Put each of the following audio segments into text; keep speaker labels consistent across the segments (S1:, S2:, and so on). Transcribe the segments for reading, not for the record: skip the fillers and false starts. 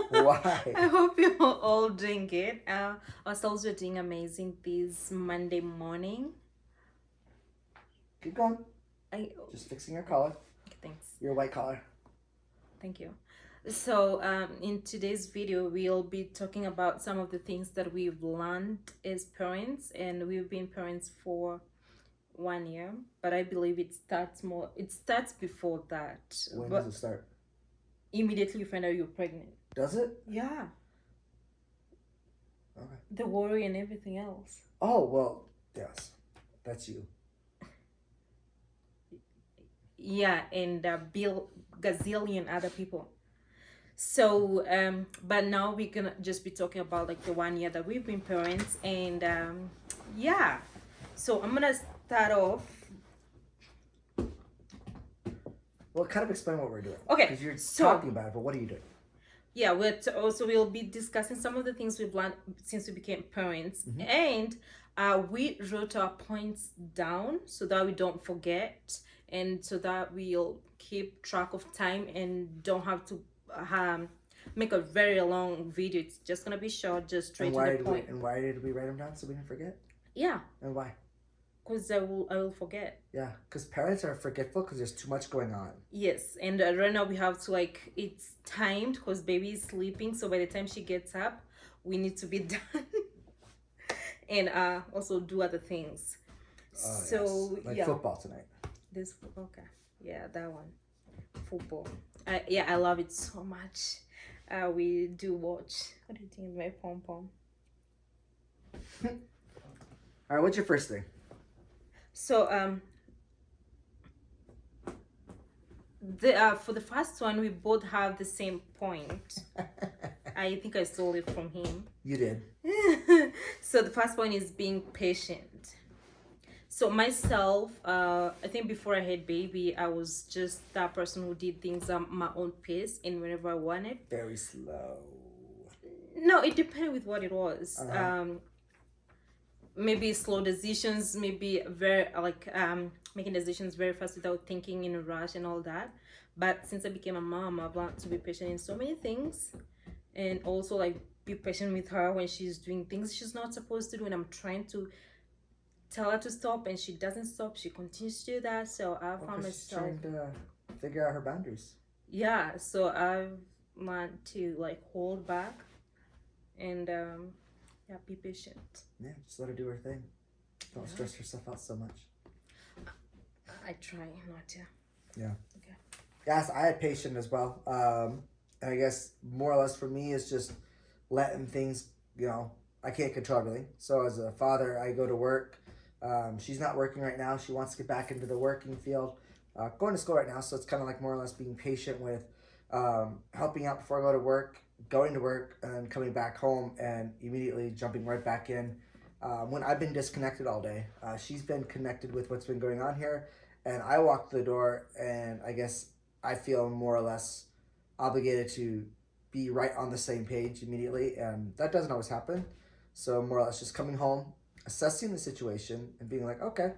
S1: Why?
S2: I hope you're all doing good. Ourselves are doing amazing this Monday morning.
S1: Keep going.
S2: I
S1: Just fixing your collar.
S2: Thanks.
S1: Your white collar.
S2: Thank you. So, in today's video, we'll be talking about some of the things that we've learned as parents, and we've been parents for 1 year, but I believe it starts more. It starts before that.
S1: When
S2: but
S1: does it start?
S2: Immediately you find out you're pregnant.
S1: Does it?
S2: Yeah.
S1: Okay.
S2: The worry and everything else.
S1: Oh, well, yes. That's you.
S2: Yeah, and gazillion other people. So, but now we're gonna just be talking about like the 1 year that we've been parents, and yeah. So I'm gonna start off.
S1: Well, kind of explain what we're doing.
S2: Okay,
S1: Because you're
S2: so-
S1: talking about it, but what are you doing?
S2: Yeah, also we'll be discussing some of the things we've learned since we became parents, and we wrote our points down so that we don't forget, and so that we'll keep track of time and don't have to make a very long video. It's just gonna be short, just straight to the point.
S1: And why did we write them down so we didn't forget?
S2: Yeah.
S1: And why?
S2: Because I will forget.
S1: Yeah, because parents are forgetful because there's too much going on.
S2: Yes, and right now we have to it's timed because baby is sleeping, so by the time she gets up, we need to be done. And also do other things. So
S1: yes. Like
S2: yeah,
S1: football tonight.
S2: Okay, yeah, that one, football. Yeah, I love it so much. We do watch. What do you think of my pom pom?
S1: All right, what's your first thing?
S2: So for the first one, we both have the same point. I think I stole it from him.
S1: You did.
S2: So the first point is being patient. So myself, I think before I had baby, I was just that person who did things at my own pace and whenever I wanted.
S1: Very slow.
S2: No, it depended with what it was. Maybe slow decisions, maybe very making decisions very fast without thinking in a rush and all that. But since I became a mom, I've learned to be patient in so many things, and also be patient with her when she's doing things she's not supposed to do, and I'm trying to tell her to stop and she doesn't stop, she continues to do that. So I found myself
S1: she's trying to figure out her boundaries.
S2: Yeah, so I've learned to hold back and be patient.
S1: Yeah, just let her do her thing. Don't stress yourself out so much.
S2: I try not to.
S1: Yeah.
S2: Okay.
S1: Yes, I had patience as well. And I guess more or less for me is just letting things, I can't control everything. So as a father, I go to work. She's not working right now. She wants to get back into the working field. Going to school right now, so it's kind of more or less being patient with helping out before I go to work, going to work, and then coming back home and immediately jumping right back in. When I've been disconnected all day, she's been connected with what's been going on here, and I walk to the door, and I guess I feel more or less obligated to be right on the same page immediately, and that doesn't always happen. So more or less just coming home, assessing the situation, and being like, okay,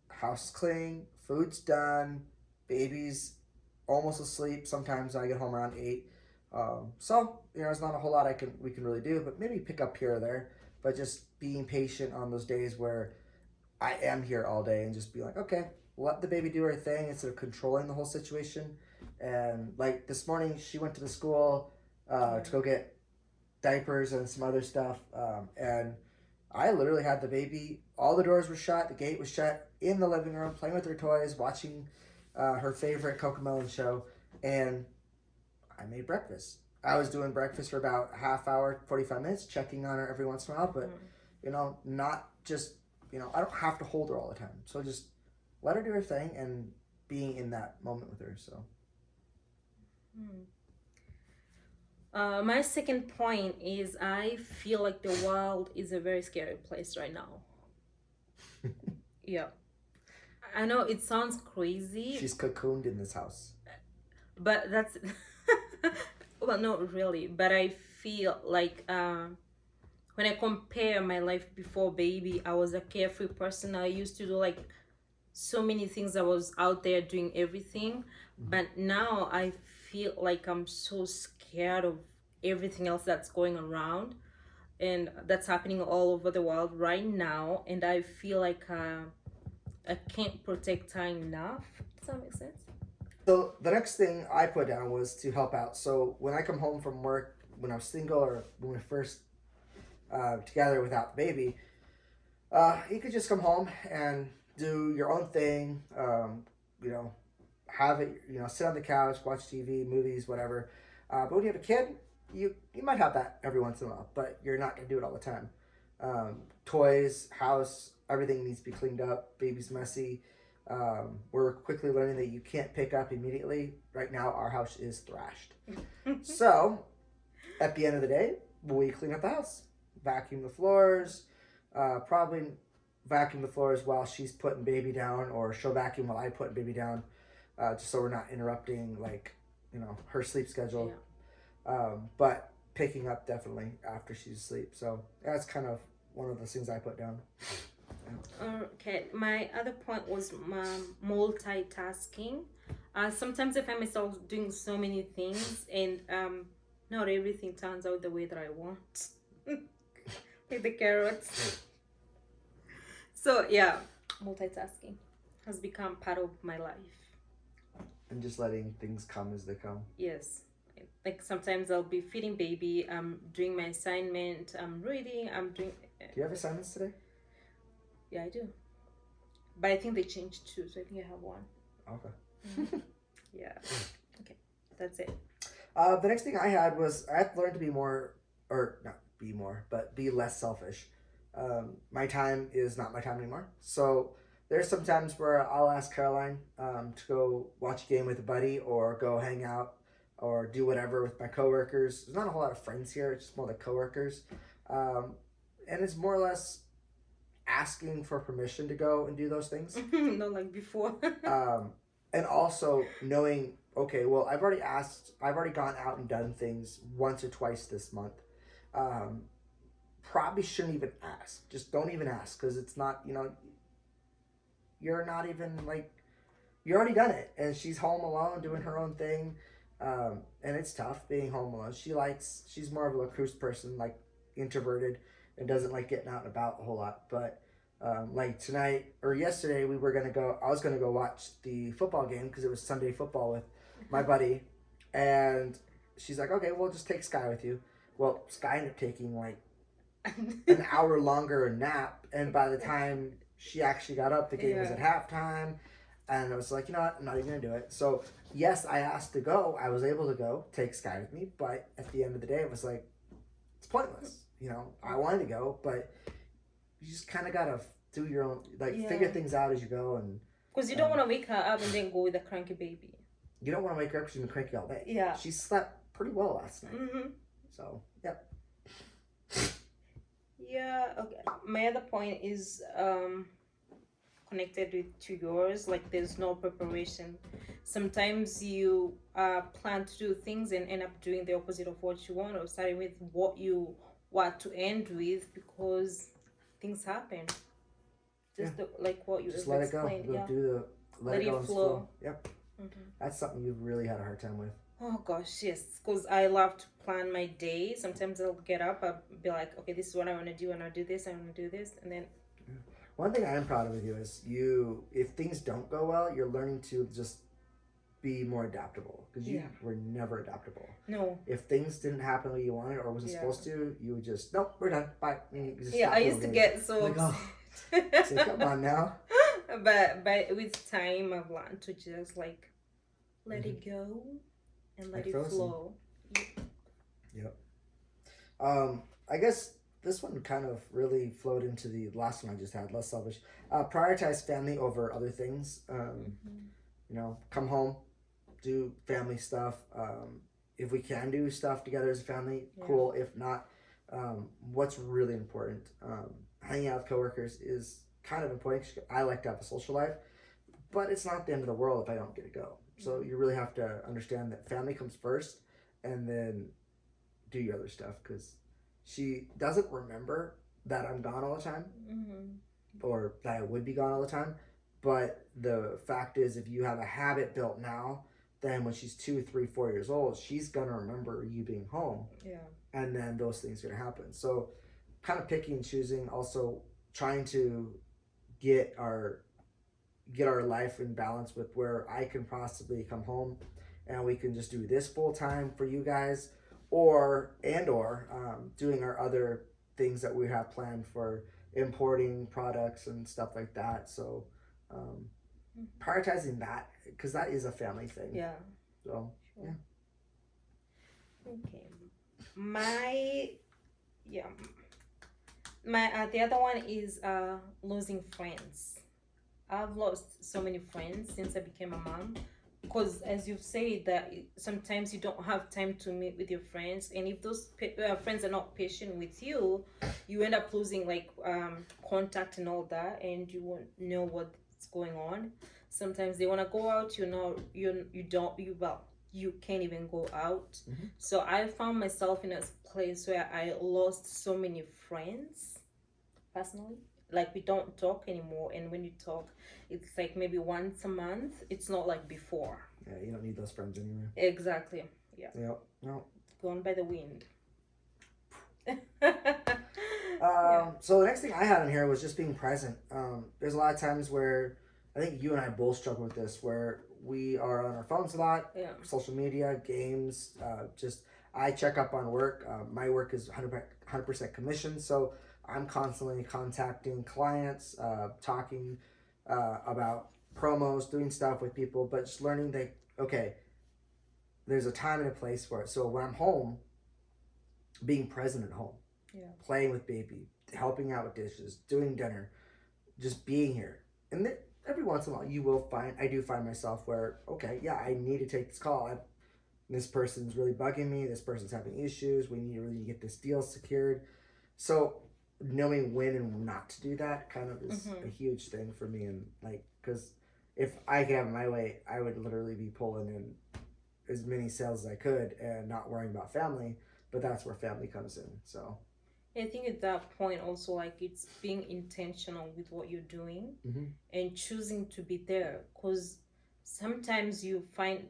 S1: house is clean, food's done, baby's almost asleep. Sometimes I get home around 8. So there's not a whole lot we can really do, but maybe pick up here or there. But just being patient on those days where I am here all day and just be like, okay, let the baby do her thing instead of controlling the whole situation. And this morning, she went to the school to go get diapers and some other stuff, and I literally had the baby. All the doors were shut, the gate was shut, in the living room, playing with her toys, watching her favorite Cocomelon show, and I made breakfast. I was doing breakfast for about a half hour, 45 minutes, checking on her every once in a while, but, not just, I don't have to hold her all the time. So just let her do her thing and being in that moment with her, so.
S2: My second point is I feel like the world is a very scary place right now. Yeah. I know it sounds crazy.
S1: She's cocooned in this house.
S2: But that's... well, not really. But I feel like when I compare my life before baby, I was a carefree person. I used to do so many things. I was out there doing everything. But now I feel like I'm so scared of everything else that's going around, and that's happening all over the world right now. And I feel like I can't protect her enough. Does that make sense?
S1: So the next thing I put down was to help out. So when I come home from work, when I was single or when we first together without the baby, you could just come home and do your own thing. You know, have it. You know, sit on the couch, watch TV, movies, whatever. But when you have a kid, you might have that every once in a while, but you're not gonna do it all the time. Toys, house, everything needs to be cleaned up. Baby's messy. We're quickly learning that you can't pick up immediately. Right now, our house is thrashed. So, at the end of the day, we clean up the house, vacuum the floors, probably vacuum the floors while she's putting baby down, or she'll vacuum while I put baby down, just so we're not interrupting, like, her sleep schedule. But picking up definitely after she's asleep. So that's kind of one of the things I put down.
S2: Okay, my other point was multitasking. Sometimes I find myself doing so many things, and not everything turns out the way that I want. Like the carrots. So yeah, multitasking has become part of my life.
S1: And just letting things come as they come.
S2: Yes. Like sometimes I'll be feeding baby, I'm doing my assignment, I'm reading, I'm doing.
S1: Do you have assignments today?
S2: Yeah, I do. But I think they changed too, so I think I have one.
S1: Okay.
S2: Yeah. Okay. That's it.
S1: The next thing I had was I had to learn to be more, or not be more, but be less selfish. My time is not my time anymore. So there's some times where I'll ask Caroline to go watch a game with a buddy or go hang out or do whatever with my coworkers. There's not a whole lot of friends here. It's just more like coworkers. And it's more or less asking for permission to go and do those things.
S2: Not like before.
S1: And also knowing, okay, well, I've already gone out and done things once or twice this month. Probably shouldn't even ask. Just don't even ask, because it's not, you're not even like, you already done it. And she's home alone doing her own thing. And it's tough being home alone. She's more of a lacrosse person, like introverted, and doesn't like getting out and about a whole lot. But like tonight or yesterday, I was gonna go watch the football game because it was Sunday football with my buddy, and she's like, okay, well, just take Sky with you. Well, Sky ended up taking like an hour longer nap, and by the time she actually got up, the game was at halftime, and I was like, you know what, I'm not even gonna do it. So yes, I asked to go. I was able to go, take Sky with me, but at the end of the day, it was like, it's pointless. I wanted to go, but you just kind of gotta do your own, figure things out as you go, and
S2: because you don't want to wake her up and then go with a cranky baby.
S1: you don't want to wake her up because she's been cranky all day.
S2: Yeah.
S1: She slept pretty well last night.
S2: Mm-hmm.
S1: So, yep.
S2: Yeah. Okay. My other point is connected to yours. Like, there's no preparation. Sometimes you plan to do things and end up doing the opposite of what you want, or starting with what you want to end with, because things happen. Just like what you
S1: just let it go. Let it go and flow. Yep. Mm-hmm. That's something you've really had a hard time with.
S2: Oh gosh, yes, because I love to plan my day. Sometimes I'll get up, I'll be like, okay, this is what I want to do, and I'll do this, I want to do this, and then.
S1: One thing I am proud of with you is if things don't go well, you're learning to just be more adaptable, because you were never adaptable.
S2: No.
S1: If things didn't happen the way you wanted or wasn't supposed to, you would just, nope, we're done, bye.
S2: I used to get so
S1: upset. Say, come on now.
S2: But with time, I've learned to just like let it go and let it flow.
S1: Yep. I guess this one kind of really flowed into the last one I just had, less selfish. Prioritize family over other things. Come home, do family stuff. If we can do stuff together as a family, cool. If not, what's really important, hanging out with coworkers is kind of important. I like to have a social life, but it's not the end of the world if I don't get to go. So you really have to understand that family comes first, and then do your other stuff, because she doesn't remember that I'm gone all the time, or that I would be gone all the time. But the fact is, if you have a habit built now then when she's 2, 3, 4 years old, she's gonna remember you being home.
S2: Yeah.
S1: And then those things are gonna happen. So kind of picking and choosing, also trying to get our life in balance with where I can possibly come home and we can just do this full time for you guys, or doing our other things that we have planned for importing products and stuff like that. So prioritizing that, because that is a family thing.
S2: Yeah.
S1: So
S2: Sure.
S1: yeah.
S2: Okay. My the other one is losing friends. I've lost so many friends since I became a mom. Because as you've said that sometimes you don't have time to meet with your friends, and if those friends are not patient with you, you end up losing like contact and all that, and you won't know what's going on. Sometimes they want to go out, you can't even go out.
S1: Mm-hmm.
S2: So I found myself in a place where I lost so many friends personally. Like we don't talk anymore, and when you talk, it's like maybe once a month. It's not like before.
S1: Yeah, you don't need those friends anymore.
S2: Exactly. Yeah.
S1: Yep. No.
S2: Gone by the wind.
S1: So the next thing I had on here was just being present. There's a lot of times where I think you and I both struggle with this, where we are on our phones a lot, social media, games. I check up on work. My work is 100% commission, so I'm constantly contacting clients, talking about promos, doing stuff with people, but just learning that, okay, there's a time and a place for it. So when I'm home, being present at home, playing with baby, helping out with dishes, doing dinner, just being here. And then every once in a while, I do find myself where, okay, yeah, I need to take this call. This person's really bugging me. This person's having issues. We need to really get this deal secured. So knowing when and not to do that kind of is a huge thing for me. And like, because if I could have it my way, I would literally be pulling in as many sales as I could and not worrying about family. But that's where family comes in. So
S2: I think at that point also, like, it's being intentional with what you're doing and choosing to be there, because sometimes you find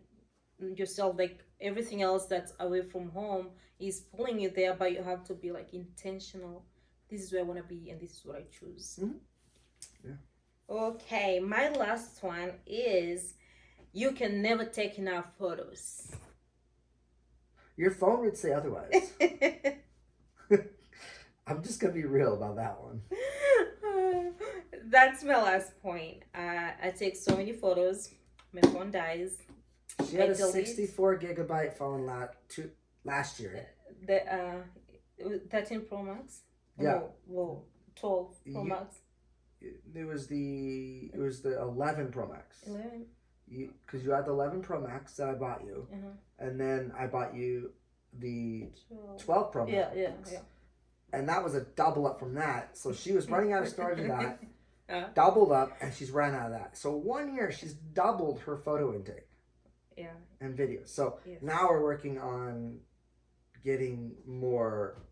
S2: yourself like everything else that's away from home is pulling you there, but you have to be like intentional. This is where I want to be, and this is what I choose.
S1: Yeah.
S2: Okay, my last one is you can never take enough photos.
S1: Your phone would say otherwise. I'm just gonna be real about that one.
S2: That's my last point. I take so many photos. My phone dies.
S1: She had a 64 gigabyte phone last year.
S2: The 13 Pro Max.
S1: Yeah.
S2: Well, 12 Pro Max.
S1: It was the 11 Pro Max.
S2: 11.
S1: Because you had the 11 Pro Max that I bought you, and then I bought you the 12 Pro Max. Yeah. And that was a double up from that. So she was running out of storage of that, doubled up, and she's ran out of that. So 1 year, she's doubled her photo intake.
S2: Yeah.
S1: And videos. So now we're working on getting more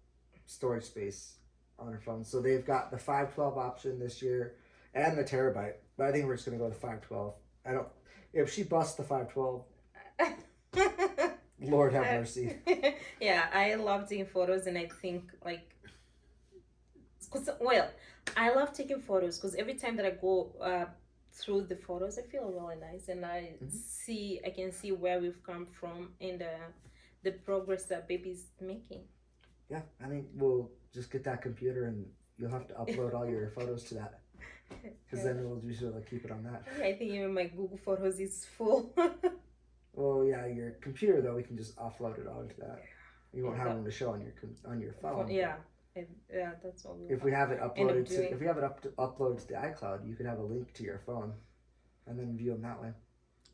S1: storage space on her phone. So they've got the 512 option this year and the terabyte. But I think we're just going to go with the 512. If she busts the 512, Lord have mercy.
S2: Yeah, I love taking photos, and I think like, I love taking photos because every time that I go through the photos, I feel really nice, and I can see where we've come from and the progress that baby's making.
S1: Yeah, I think we'll just get that computer, and you'll have to upload all your photos to that, because then we'll just keep it on that.
S2: Yeah, I think even my Google Photos is full.
S1: Well, yeah, your computer though, we can just offload it onto that. You won't have them to show on your phone.
S2: Yeah. Yeah, that's all.
S1: If we have it uploaded uploaded to the iCloud, you could have a link to your phone, and then view them that way.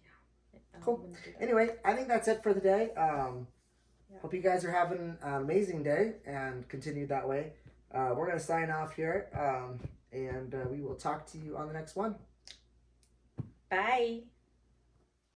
S2: Yeah.
S1: Cool. Anyway, I think that's it for the day. Hope you guys are having an amazing day and continue that way. We're gonna sign off here, and we will talk to you on the next one.
S2: Bye.